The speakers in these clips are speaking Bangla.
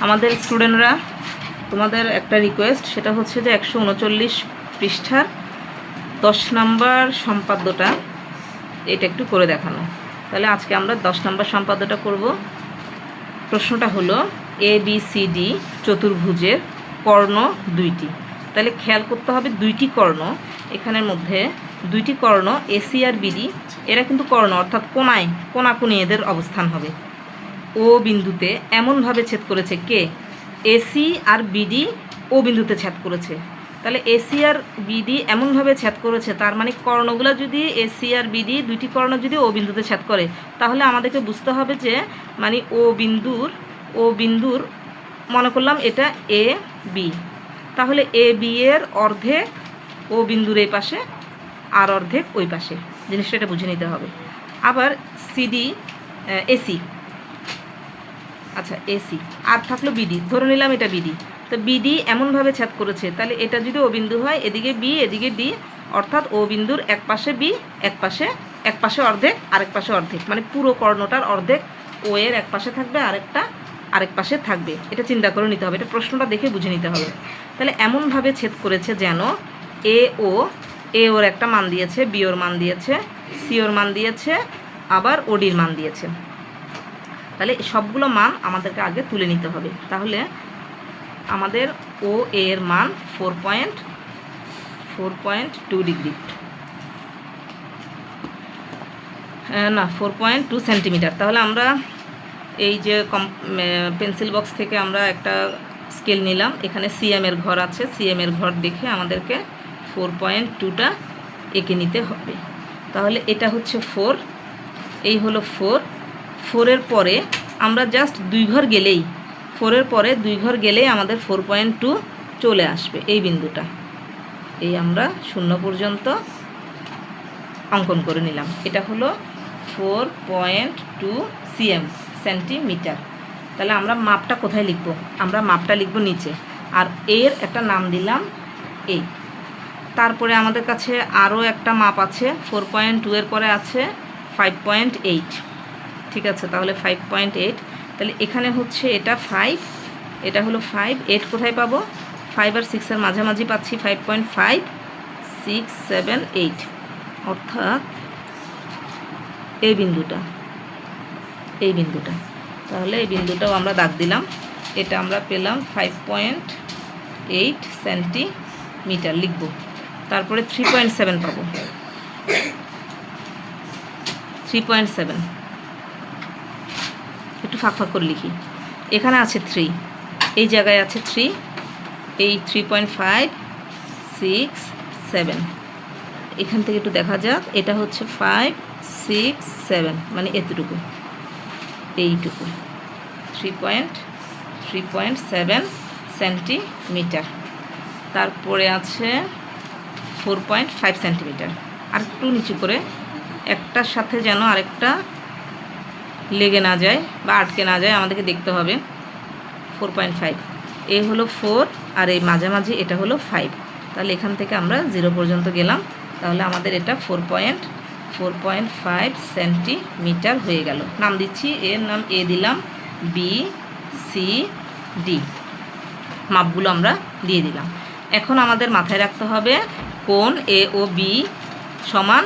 আমাদের স্টুডেন্টরা তোমাদের একটা রিকোয়েস্ট, সেটা হচ্ছে যে 139 পৃষ্ঠার 10 নম্বর সম্পাদ্যটা এটা একটু করে দেখানো। তাহলে আজকে আমরা 10 নম্বর সম্পাদ্যটা করব। প্রশ্নটা হলো ABCD চতুর্ভুজের কর্ণ দুইটি। তাহলে খেয়াল করতে হবে দুইটি কর্ণ, এখানের মধ্যে দুইটি কর্ণ AC আর BD, এরা কিন্তু কর্ণ অর্থাৎ কোনাকুনি এদের অবস্থান হবে। ও বিন্দুতে এমনভাবে ছেদ করেছে কে? AC আর BD ও বিন্দুতে ছেদ করেছে। তাহলে AC আর BD এমনভাবে ছেদ করেছে, তার মানে কর্ণগুলো যদি AC আর BD দুইটি কর্ণ যদি ও বিন্দুতে ছেদ করে, তাহলে আমাদেরকে বুঝতে হবে যে মানে ও বিন্দুর মনে করলাম এটা AB, তাহলে AB এর অর্ধেক ও বিন্দুর এই পাশে আর অর্ধেক ওই পাশে, জিনিসটা এটা বুঝে নিতে হবে। আবার AC, আচ্ছা AC আর থাকলো BD, ধরে নিলাম এটা BD, তো BD এমনভাবে ছেদ করেছে, তাহলে এটা যদি ও বিন্দু হয় এদিকে B এদিকে D, অর্থাৎ ও বিন্দুর এক পাশে B এক পাশে অর্ধেক আরেক পাশে অর্ধেক, মানে পুরো কর্ণটার অর্ধেক ও এর এক পাশে থাকবে আরেক পাশে থাকবে। এটা চিন্তা করে নিতে হবে, এটা প্রশ্নটা দেখে বুঝে নিতে হবে। তাহলে এমনভাবে ছেদ করেছে যেন এ ওর একটা মান দিয়েছে, B ওর মান দিয়েছে, C ওর মান দিয়েছে, আবার OD এর মান দিয়েছে। তাহলে সবগুলো মান আমাদেরকে আগে তুলে নিতে হবে। তাহলে আমাদের ও এর মান 4.2 ডিগ্রি, না 4.2 সেন্টিমিটার। তাহলে আমরা এই যে পেন্সিল বক্স থেকে আমরা একটা স্কেল নিলাম, এখানে CM এর ঘর আছে, CM এর ঘর দেখে আমাদেরকে 4.2টা এঁকে নিতে হবে। তাহলে এটা হচ্ছে 4, এই হলো 4 পরে আমরা জাস্ট 2 ঘর গেলেই, 4 পরে 2 ঘর গেলেই আমাদের 4.2 চলে আসবে। এই বিন্দুটা এই আমরা 0 পর্যন্ত অঙ্কন করে নিলাম। এটা হলো 4.2 cm সেন্টিমিটার। তাহলে আমরা মাপটা কোথায় লিখব? আমরা মাপটা লিখব নিচে, আর এর একটা নাম দিলাম এই। তারপরে আমাদের কাছে আরও একটা মাপ আছে, 4.2 এর পরে আছে 5.8, ঠিক আছে? তাহলে 5.8, তাহলে এখানে হচ্ছে এটা 5, এটা হলো 5, 8 কোথায় পাবো? 5 আর 6 এর মাঝামাঝি পাচ্ছি 5.5, 6, 7, 8, অর্থাৎ এই বিন্দুটা। তাহলে এই বিন্দুটাও আমরা দাগ দিলাম, এটা আমরা পেলাম 5.8 সেন্টিমিটার লিখব। তারপরে 3.7 পাবো, 3.7 একটু ফাঁক করে লিখি। এখানে আছে 3, এই জায়গায় আছে 3, এই 3.5, 6, 7, এখান থেকে একটু দেখা যাক, এটা হচ্ছে 5, 6, 7, মানে এতটুকু, এইটুকু 3.7 সেন্টিমিটার। তারপরে আছে 4.5 সেন্টিমিটার, আর একটু নিচু করে, একটার সাথে যেন আরেকটা লেগে না যায় বা আটকে না যায়, আমাদেরকে দেখতে হবে। 4.5, এই হলো 4, আর এই মাঝামাঝি এটা হলো 5, তাহলে এখান থেকে আমরা 0 পর্যন্ত গেলাম। তাহলে আমাদের এটা 4.5 সেন্টিমিটার হয়ে গেল। নাম দিচ্ছি, এর নাম A দিলাম, B, C, D, মাপগুলো আমরা দিয়ে দিলাম। এখন আমাদের মাথায় রাখতে হবে কোণ A ও B সমান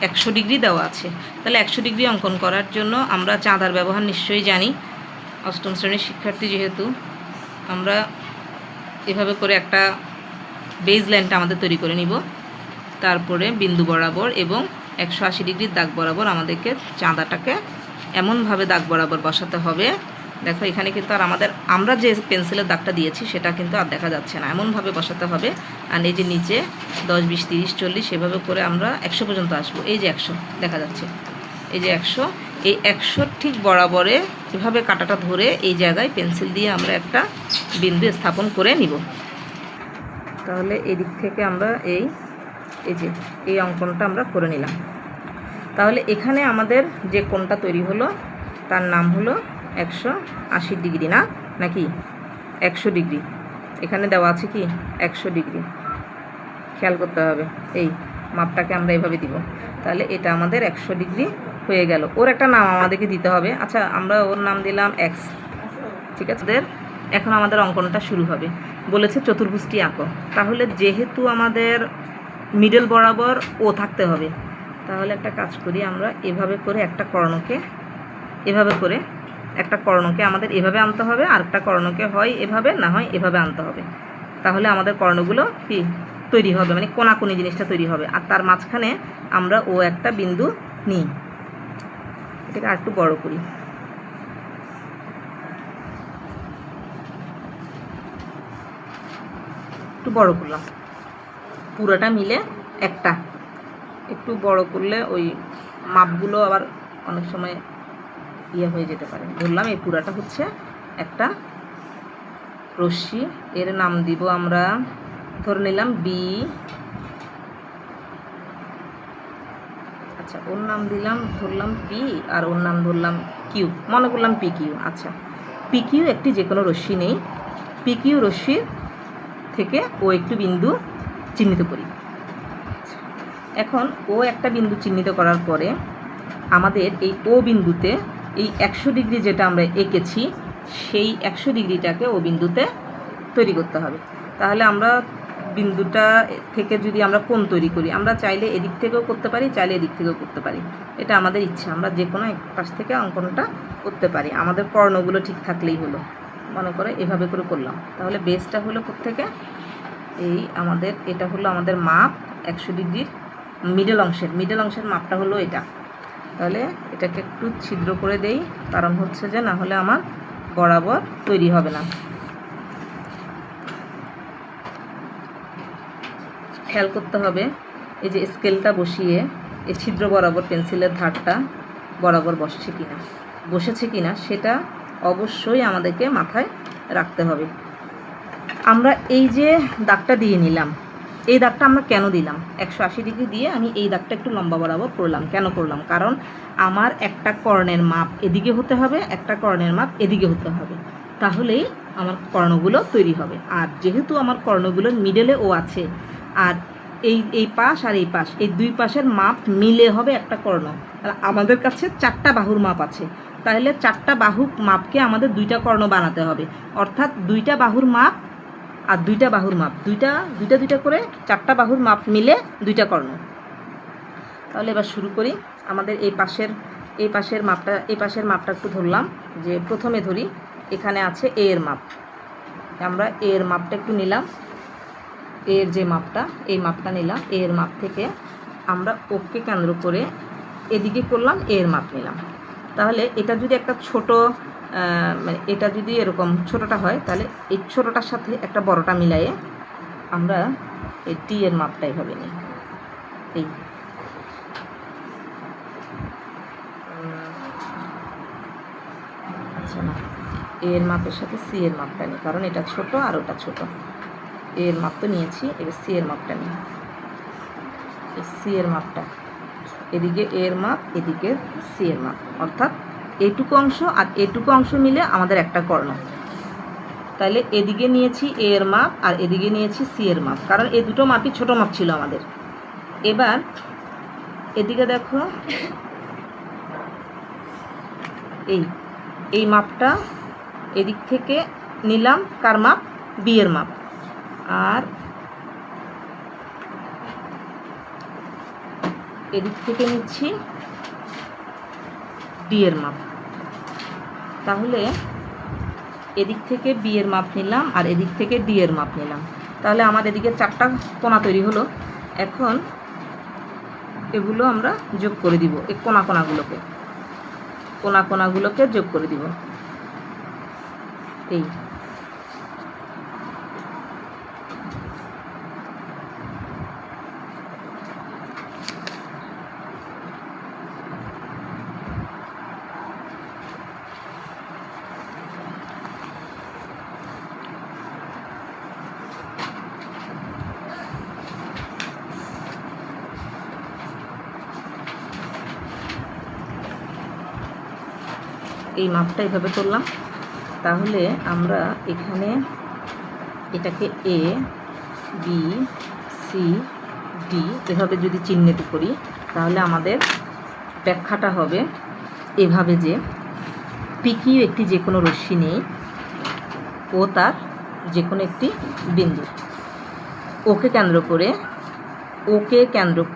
100 ডিগ্রি দেওয়া আছে। তাহলে 100 ডিগ্রি অঙ্কন করার জন্য আমরা চাঁদার ব্যবহার নিশ্চয়ই জানি, অষ্টম শ্রেণীর শিক্ষার্থী যেহেতু। আমরা এভাবে করে একটা বেজ লাইনটা আমাদের তৈরি করে নিব, তারপরে বিন্দু বরাবর এবং 180 ডিগ্রির দাগ বরাবর আমাদেরকে চাঁদাটাকে এমনভাবে দাগ বরাবর বসাতে হবে। দেখো এখানে কিন্তু আর আমরা যে পেন্সিলের দাগটা দিয়েছি সেটা কিন্তু আর দেখা যাচ্ছে না, এমনভাবে বসাতে হবে। আর এই যে নিচে 10, 20, 30, 40 এভাবে করে আমরা 100 পর্যন্ত আসবো। এই যে 100 দেখা যাচ্ছে, এই যে 100, এই 100 ঠিক বরাবরে এভাবে কাঁটাটা ধরে এই জায়গায় পেন্সিল দিয়ে আমরা একটা বিন্দু স্থাপন করে নিব। তাহলে এই দিক থেকে আমরা এই যে এই অঙ্কনটা আমরা করে নিলাম। তাহলে এখানে আমাদের যে কোণটা তৈরি হলো তার নাম হলো 180 ডিগ্রি, নাকি 100 ডিগ্রি। এখানে দেওয়া আছে কি 100 ডিগ্রি, খেয়াল করতে হবে। এই মাপটাকে আমরা এভাবে দিব, তাহলে এটা আমাদের 100 ডিগ্রি হয়ে গেল। ওর একটা নাম আমাদেরকে দিতে হবে। আচ্ছা, আমরা ওর নাম দিলাম X, ঠিক আছে? এখন আমাদের অঙ্কনটা শুরু হবে। বলেছে চতুর্ভুজটি আঁকো। তাহলে যেহেতু আমাদের মিডল বরাবর ও থাকতে হবে, তাহলে একটা কাজ করি আমরা, এভাবে করে একটা কর্ণকে, এভাবে করে একটা কর্ণকে আমাদের এভাবে আনতে হবে, আর একটা কর্ণকে হয় এভাবে, না হয় এভাবে আনতে হবে। তাহলে আমাদের কর্ণগুলো কি তৈরি হবে, মানে কোনাকুনি জিনিসটা তৈরি হবে। আর তার মাঝখানে আমরা ও একটা বিন্দু নিই। এটাকে আর একটু বড় করি। একটু বড় করলাম, পুরোটা মিলে একটা। একটু বড় করলে ওই মাপগুলো আবার অনেক সময় ইয়ে হয়ে যেতে পারে। ধরলাম এই পুরাটা হচ্ছে একটা রশ্মি, এর নাম দিব আমরা, ধরে নিলাম বি। আচ্ছা, ওর নাম দিলাম, ধরলাম পি, আর ওর নাম ধরলাম কিউ, মনে করলাম পি কিউ। আচ্ছা, পি কিউ একটি যে কোনো রশ্মি নেই, পি কিউ রশ্মির থেকে ও একটু বিন্দু চিহ্নিত করি। এখন ও একটা বিন্দু চিহ্নিত করার পরে আমাদের এই ও বিন্দুতে এই 100 ডিগ্রি যেটা আমরা এঁকেছি, সেই 100 ডিগ্রিটাকে ও বিন্দুতে তৈরি করতে হবে। তাহলে আমরা বিন্দুটা থেকে যদি আমরা কোণ তৈরি করি, আমরা চাইলে এদিক থেকেও করতে পারি, চাইলে এদিক থেকেও করতে পারি, এটা আমাদের ইচ্ছা। আমরা যে কোনো এক পাশ থেকে অঙ্কনটা করতে পারি, আমাদের কর্ণগুলো ঠিক থাকলেই হলো। মনে করে এভাবে করে করলাম, তাহলে বেসটা হলো কোত্থেকে, এই আমাদের এটা হলো আমাদের মাপ 100 ডিগ্রির মিডল অংশের মাপটা হলো এটা। তাহলে এটাকে একটু ছিদ্র করে দেই, কারণ হচ্ছে যে না হলে আমার বরাবর তৈরি হবে না। খেয়াল করতে হবে এই যে স্কেলটা বসিয়ে এই ছিদ্র বরাবর পেন্সিলের ধারটা বরাবর বসেছে কিনা সেটা অবশ্যই আমাদেরকে মাথায় রাখতে হবে। আমরা এই যে দাগটা দিয়ে নিলাম, এই দাগটা আমরা কেন দিলাম, 180 ডিগ্রি দিয়ে আমি এই দাগটা একটু লম্বা বরাবর করলাম। কেন করলাম, কারণ আমার একটা কর্ণের মাপ এদিকে হতে হবে, একটা কর্ণের মাপ এদিকে হতে হবে, তাহলেই আমার কর্ণগুলো তৈরি হবে। আর যেহেতু আমার কর্ণগুলোর মিডলে ও আছে, আর এই পাশ আর এই পাশ, এই দুই পাশের মাপ মিলে হবে একটা কর্ণ। আমাদের কাছে 4টা বাহুর মাপ আছে, তাহলে 4টা বাহু মাপকে আমাদের 2টা কর্ণ বানাতে হবে। অর্থাৎ 2টা বাহুর মাপ আর 2টা বাহুর মাপ, দুইটা করে 4টা বাহুর মাপ মিলে 2টা কর্ণ। তাহলে এবার শুরু করি। আমাদের এই পাশের মাপটা একটু ধরলাম, যে প্রথমে ধরি এখানে আছে এ এর মাপ, আমরা এ এর মাপটা একটু নিলাম, এর যে মাপটা, এই মাপটা নিলাম। এ এর মাপ থেকে আমরা ওকে কেন্দ্র করে এদিকে করলাম, এ এর মাপ নিলাম। তাহলে এটা যদি একটা ছোট, মানে এটা যদি এরকম ছোটোটা হয়, তাহলে এই ছোটোটার সাথে একটা বড়টা মিলাইয়ে আমরা এই টি এর মাপটা এভাবে নিই। এই আচ্ছা না, এর মাপের সাথে সি এর মাপটা নিই, কারণ এটা ছোট আর ওটা ছোট। এর মাপ তো নিয়েছি, এবার সি এর মাপটা নিই। এই সি এর মাপটা, এদিকে এর মাপ, এদিকে সি এর মাপ, অর্থাৎ এইটুকু অংশ আর এইটুকু অংশ মিলে আমাদের একটা কর্ণ। তাহলে এদিকে নিয়েছি এ এর মাপ আর এদিকে নিয়েছি সি এর মাপ, কারণ এই দুটো মাপই ছোট মাপ ছিল আমাদের। এবার এদিকে দেখো, এই মাপটা এদিক থেকে নিলাম, কার মাপ, বি এর মাপ, আর এদিক থেকে নিচ্ছি ডি এর মাপ। তাহলে এদিক থেকে বি এর মাপ নিলাম আর এদিক থেকে ডি এর মাপ নিলাম। তাহলে আমার এদিকে 4টা কোণা তৈরি হলো। এখন এগুলো আমরা যোগ করে দিব, এই কোণাগুলোকে যোগ করে দিব। এই মাপটা এভাবে করলাম। তাহলে আমরা এখানে এটাকে এ বি সি ডি এভাবে যদি চিহ্নিত করি, তাহলে আমাদের ব্যাখ্যাটা হবে এভাবে যে পি কিউ একটি যে কোনো রশ্মি নেই, ও তার যে কোনো একটি বিন্দু। ওকে কেন্দ্র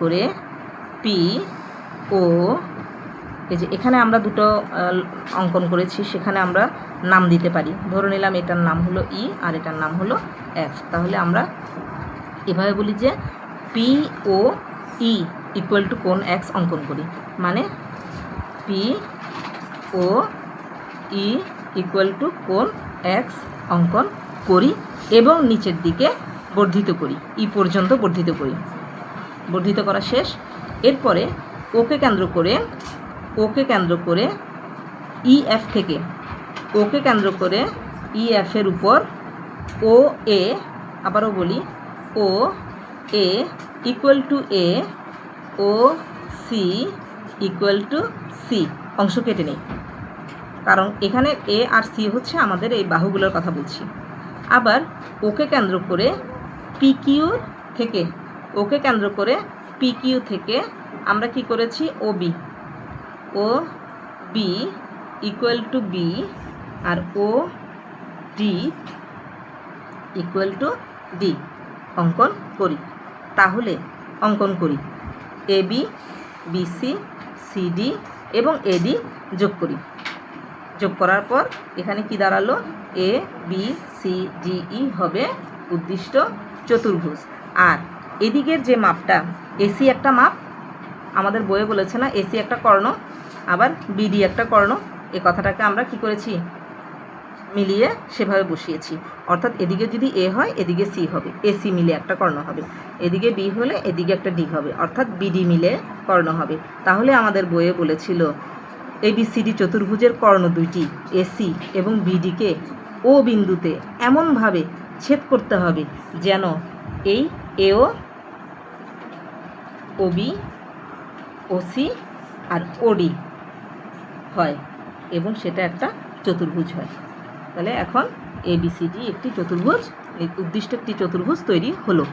করে পি ও, এই যে এখানে আমরা দুটো অঙ্কন করেছি, সেখানে আমরা নাম দিতে পারি। ধরে নিলাম এটার নাম হলো ই আর এটার নাম হলো এফ। তাহলে আমরা এভাবে বলি যে P O E equal to কোণ এক্স অঙ্কন করি, মানে P O E equal to কোণ এক্স অঙ্কন করি এবং নিচের দিকে বর্ধিত করি, ই পর্যন্ত বর্ধিত করি। বর্ধিত করা শেষ। এরপরে ওকে কেন্দ্র করে ই এফ থেকে, ওকে কেন্দ্র করে ই এফের উপর ও এ, আবারও বলি O A equal to A, O C equal to C, অংশ কেটে নেই, কারণ এখানে এ আর সি হচ্ছে আমাদের এই বাহুগুলোর কথা বলছি। আবার ওকে কেন্দ্র করে পিকিউ থেকে আমরা কি করেছি, O B equal to B আর O D equal to D অঙ্কন করি। তাহলে অঙ্কন করি এ বি, বিসি, সিডি এবং এডি যোগ করি। যোগ করার পর এখানে কি দাঁড়ালো, A B C D E হবে উদ্দিষ্ট চতুর্ভুজ। আর এদিকের যে মাপটা, এসি একটা মাপ, আমাদের বইয়ে বলেছে না এসি একটা কর্ণ, আবার বিডি একটা কর্ণ, এই কথাটাকে আমরা কি করেছি, মিলিয়ে সেভাবে বসিয়েছি। অর্থাৎ এদিকে যদি এ হয় এদিকে সি হবে, এসি মিলে একটা কর্ণ হবে, এদিকে বি হলে এদিকে একটা ডি হবে, অর্থাৎ বিডি মিলে কর্ণ হবে। তাহলে আমাদের বইয়ে বলেছিল এবিসিডি চতুর্ভুজের কর্ণ দুইটি এসি এবং বিডিকে ও বিন্দুতে এমনভাবে ছেদ করতে হবে যেন এই এও, ওবি, ওসি আর ওডি হয় এবং সেটা একটা চতুর্ভুজ হয়। তাহলে এখন এবিসিডি একটি চতুর্ভুজ, উদ্দিষ্ট একটি চতুর্ভুজ তৈরি হলো।